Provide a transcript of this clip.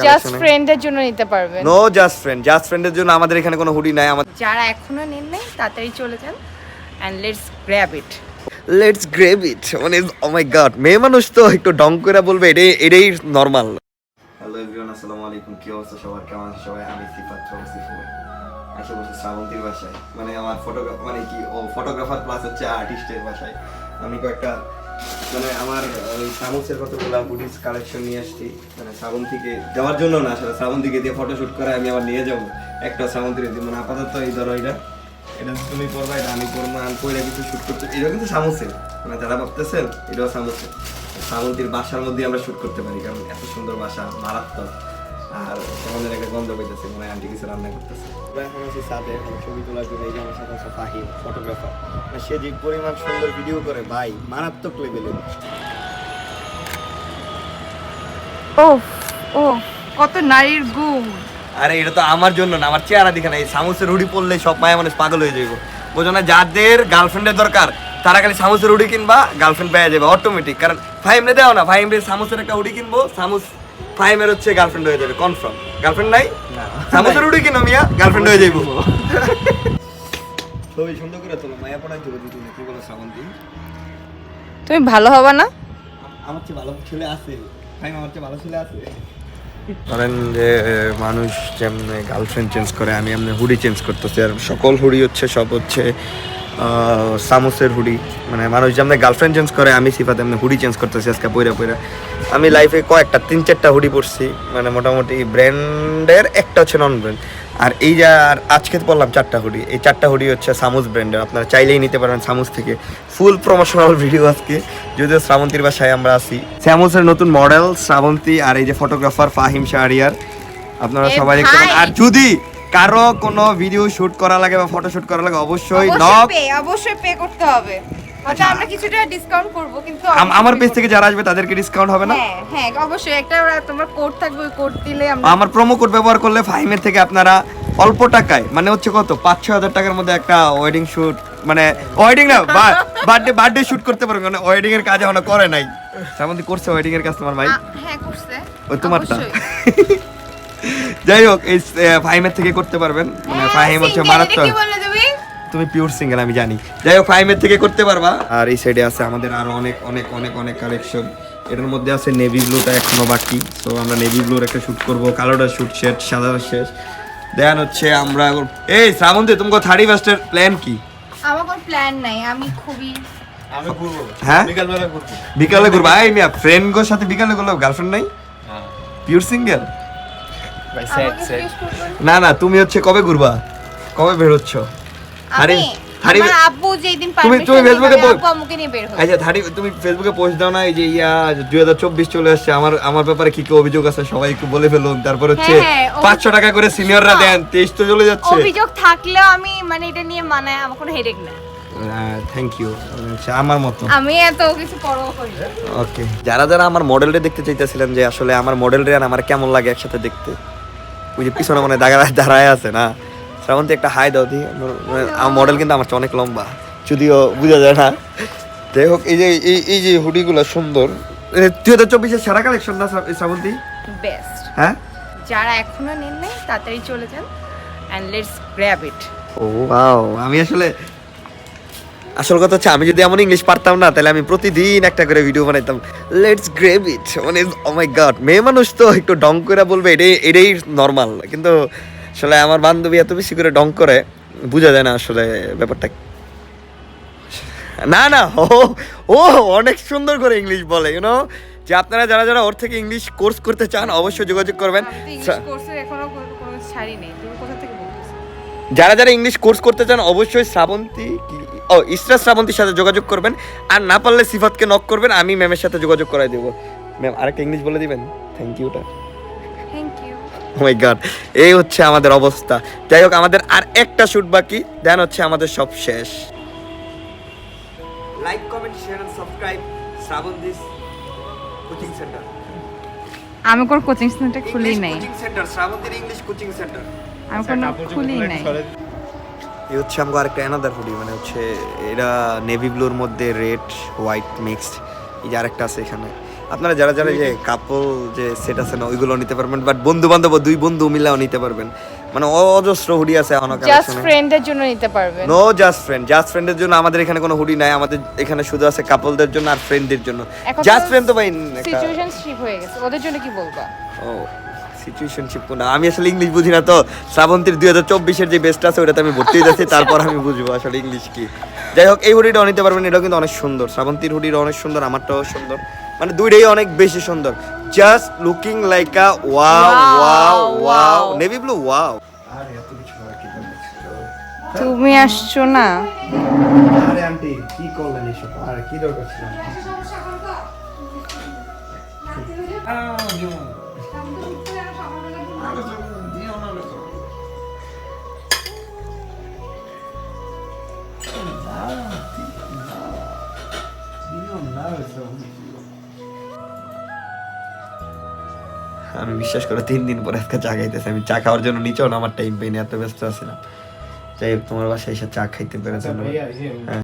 Just ফ্রেন্ডের জন্য নিতে পারবেন। নো জাস্ট ফ্রেন্ডের জন্য আমাদের এখানে কোনো হুডি নাই। আমাদের যারা এখনো নেন নাই তাড়াতাড়ি চলে যান এন্ড লেটস গ্র্যাব ইট। মানে ও মাই গড, মেয়ে মানুষ তো একটু ডং করে বলবে, এটাই নরমাল। হ্যালো এভরিওয়ান, আসসালামু আলাইকুম। কি অবস্থা সবার, কেমন আছেন সবাই? আমি সিফাত আসে বসে শ্রাবন্তীর বাসায়, মানে আমার ফটোগ্রাফার প্লাস হচ্ছে আর্টিস্টের বাসায়। আমি কয়েকটা মানে আমার ওই সামুসের কতগুলা বুটিস কালেকশন নিয়ে আসছি, মানে শ্রাবন্তীকে দেওয়ার জন্য না, আসলে শ্রাবন্তীকে দিয়ে ফটোশুট করে আমি আবার নিয়ে যাবো একটা শ্রাবন্তীর দিয়ে। মানে আপাতত এই ধরো এটা তুমি পড়বা, এটা আমি পড়বো, আমি পড়ে কিছু শুট করতে। এটাও কিন্তু সামুসের, মানে যারা ভাবতেছেন এটাও সামুসের। শ্রাবন্তীর বাসার মধ্যে আমরা শুট করতে পারি, কারণ এত সুন্দর বাসা, মারাত্মক। আর আমাদের একটা গন্ধ পেতেছে, মানে আন্টি কিছু রান্না করতেছে। এখন আছি সাথে ছবি তোলার জন্য। এই যে আমার সাথে আছে ফাহিম, ফটোগ্রাফার। সে যে পরিমাণ সুন্দর ভিডিও করে ভাই, মারাত্মক লেভেলের। ও কত নারীর গুণ। আরে এটা তো আমার জন্য না, আমার চেহারা দেখে না। এই সামুসের হুডি পরলে সব মায়া মানুষ পাগল হয়ে যাবে। বোঝো না, যাদের গার্লফ্রেন্ডের দরকার তারা খালি সামুসের হুডি কিনবা, গার্লফ্রেন্ড পেয়ে যাবে অটোমেটিক। কারণ ফাহিমরে দেও না, ফাহিমরে সামুসের একটা হুডি কিনবো, সামুস ফাহিমের হচ্ছে গার্লফ্রেন্ড হয়ে যাবে কনফার্ম। গার্লফ্রেন্ড নাই, সামুসের হুডি কিনো মিয়া, গার্লফ্রেন্ড হয়ে যাইবো। ছবি সুন্দর করে তোলো, মায়া পড়াই দেবো দিদি। কি বলো শ্রাবন্তী, তুমি ভালো হবে না? আমার চেয়ে ভালো ছেলে আছে, ফাহিম আমার চেয়ে ভালো ছেলে আছে। ধরেন যে মানুষ যেমন গার্লফ্রেন্ড চেঞ্জ করে, আমি এমনি হুডি চেঞ্জ করতেছি। আর সকল হুডি হচ্ছে সব হচ্ছে সামুসের হুডি। মানে মানুষ যেমন গার্লফ্রেন্ড চেঞ্জ করে, আমি সিফাত এমনি হুডি চেঞ্জ করতেছি। আজকে পইরা আমি লাইফে কয়েকটা 3-4টা হুডি পরছি, মানে মোটামুটি ব্র্যান্ডের, একটা হচ্ছে নন ব্র্যান্ড। আর এই যে আর আজকে পরলাম 4টা হুডি। এই 4টা হুডি হচ্ছে সামুস ব্র্যান্ডের, আপনারা চাইলেই নিতে পারবেন সামুস থেকে। ফুল প্রমোশনাল ভিডিও আজকে, যদিও শ্রাবন্তীর বাসায় আমরা আছি। সামুসের নতুন মডেল শ্রাবন্তী, আর এই যে ফটোগ্রাফার ফাহিম শাহরিয়ার, আপনারা সবাই দেখতে পারেন। আর যদি কারো কোনো ভিডিও শুট করা লাগে বা ফটো শুট করা লাগে, অবশ্যই পে করতে হবে। ওটা আমরা কিছুটা ডিসকাউন্ট করব, কিন্তু আমার পেজ থেকে যারা আসবে তাদেরকে ডিসকাউন্ট হবে না? হ্যাঁ অবশ্যই একটা তোমার কোড থাকবে, ওই কোড দিলে আমরা, আমার প্রোমো কোড ব্যবহার করলে ফাহিমের থেকে আপনারা অল্প টাকায়, মানে হচ্ছে কত 5-6 হাজার টাকার মধ্যে একটা ওয়েডিং শুট, মানে ওয়েডিং না, বার্থডে শুট করতে পারবেন। মানে ওয়েডিং এর কাজ এখনো করে নাই। শ্রাবন্তী করছে ওয়েডিং এর কাজ তোমার ভাই? হ্যাঁ করছে। ওই তোমারটা। যাই হোক, এই ফাহিমের থেকে করতে পারবেন। মানে ফাহিম হচ্ছে মারাত্মক। কি বললে তুমি পিওর সিঙ্গেল আমি জানি। যাই হোক, ফাহিমের থেকে করতে পারবা। আর এই সাইডে আছে আমাদের আরো অনেক অনেক অনেক অনেক কালেকশন। এটার মধ্যে আছে নেভি ব্লুটা এখনো বাকি, সো আমরা নেভি ব্লুর একটা শুট করব। কালোটা শুট শেষ, সাদাটা শেষ। দেন হচ্ছে আমরা এই শ্রাবন্তী, তোমার 31st প্ল্যান কি? আমার কোনো প্ল্যান নাই, আমি ঘুরবো। হ্যাঁ, বিকালে ঘুরবো। আই মিয়া ফ্রেন্ড গোর সাথে বিকালে গেলো, গার্লফ্রেন্ড নাই, পিওর সিঙ্গেল। না তুমি হচ্ছে কবে ঘুরবা, কবে বের হচ্ছ? আমার আব্বু যেদিন তুমি ফেসবুকে আব্বু আমাকে নিয়ে বের হয়। আচ্ছা তুমি ফেসবুকে পোস্ট দাও না, এই যে 2024 চলে আসছে, আমার ব্যাপারে কি কি অভিযোগ আছে সবাই একটু বলে ফেলুন। তারপর হচ্ছে 500 টাকা করে সিনিয়ররা দেন, 23 তো চলে যাচ্ছে। অভিযোগ থাকলেও আমি মানে এটা নিয়ে মানায়, আমার কোনো হেডেক না। Thank you. আমার মতো আমি এত কিছু পরোয়া করি না। ওকে, যারা আমার মডেলটা দেখতে চাইতেছিলেন যে আসলে আমার মডেলটা আমার কেমন লাগে একসাথে দেখতে, ওই যে পিছনে মানে দাঁড়ায় আছে না, শ্রাবন্তী একটা হাই দাও দি। আমার মডেল কিন্তু আমার চেয়ে অনেক লম্বা, যদিও বোঝা যায় না। যাই হোক, এই যে হুডিগুলো সুন্দর, 2024 সেরা কালেকশন না শ্রাবন্তী? বেস্ট। হ্যাঁ, যারা এখনো নেন নাই তাড়াতাড়ি চলে যান and let's grab it. Oh wow, আমি আসল কথা হচ্ছে আমি যদি এমন ইংলিশ পারতাম না, তাহলে আমি প্রতিদিন একটা করে ভিডিও বানাইতাম, লেটস গ্র্যাব ইট। মানে ও মাই গড, মেয়ে মানুষ তো একটু ডং করে বলবে, এটাই নর্মাল। কিন্তু আসলে আমার বান্ধবী এত বেশি করে ডং করে, বোঝা যায় না আসলে ব্যাপারটা। না ও অনেক সুন্দর করে ইংলিশ বলে, ইউনো। যে আপনারা যারা ওর থেকে ইংলিশ কোর্স করতে চান অবশ্যই যোগাযোগ করবেন। যারা ইংলিশ কোর্স করতে চান অবশ্যই ইসরা শ্রাবন্তীর সাথে যোগাযোগ করবেন। আর না পারলে সিফাতকে নক করবেন, আমি ম্যামের সাথে যোগাযোগ করাই দেবো। ম্যাম আরেকটা ইংলিশ বলে দিবেন, থ্যাংক ইউটা। ও মাই গড, এই হচ্ছে আমাদের অবস্থা। যাই হোক, আমাদের আর একটা শুট বাকি, দেন হচ্ছে আমাদের সব শেষ। Like, comment, share and subscribe Shrabanti's coaching centre. আমি কোন কোচিং সেন্টার খুলি নাই। কোচিং সেন্টার, শ্রাবন্তীর ইংলিশ কোচিং সেন্টার। আমি কোন খুলি নাই। এই হচ্ছে আমাকে আরেকটা অ্যানাদার হুডি, মানে হচ্ছে এটা নেভি ব্লুর মধ্যে রেড হোয়াইট মিক্সড। এই যে আরেকটা আছে এখানে, আপনারা যারা যারা যে কাপল যে সেট আছে না ওইগুলো নিতে পারবেন, বাট বন্ধু বান্ধব 2 বন্ধু মিলাও নিতে পারবেন। মানে অজস্র হুডি আছে এখন জাস্ট কালেকশনে। ফ্রেন্ডের জন্য নিতে পারবেন। নো জাস্ট ফ্রেন্ডের জন্য আমাদের এখানে কোনো হুডি নাই, আমাদের এখানে শুধু আছে কাপলদের জন্য আর ফ্রেন্ডদের জন্য। জাস্ট ফ্রেন্ড তো ভাই সিচুয়েশনশিপ হয়ে গেছে, ওদের জন্য কি বলবা? ও সিচুয়েশনশিপ কোন, আমি আসলে ইংলিশ বুঝি না তো। শ্রাবন্তীর 2024-এর যে বেস্ট আছে ওটাতে আমি ভর্তি হয়ে যাচ্ছি, তারপর আমি বুঝবো আসলে ইংলিশ কি। যাই হোক, এই হুডিটাও নিতে পারবেন, এটাও কিন্তু অনেক সুন্দর। শ্রাবন্তীর হুডিটা অনেক সুন্দর, আমারটাও সুন্দর, মানে দুইটাই অনেক বেশি সুন্দর। জাস্ট লুকিং লাইক আ wow wow wow navy blue wow. আরে এত কিছু আর কি তুমি আসছো না? আরে আন্টি কি করলেন এসব? আর কি দরকার ছিল? আমি বিশ্বাস করে 3 দিন পরে আজকে চা খাইতেছি। আমি চা খাওয়ার জন্য নিচেও না, আমার টাইম পাইনি, এত ব্যস্ত আছিলাম। যাই হোক, তোমার বাসায় এসে চা খাইতে পেরে আচ্ছা ধন্যবাদ। ভাইয়া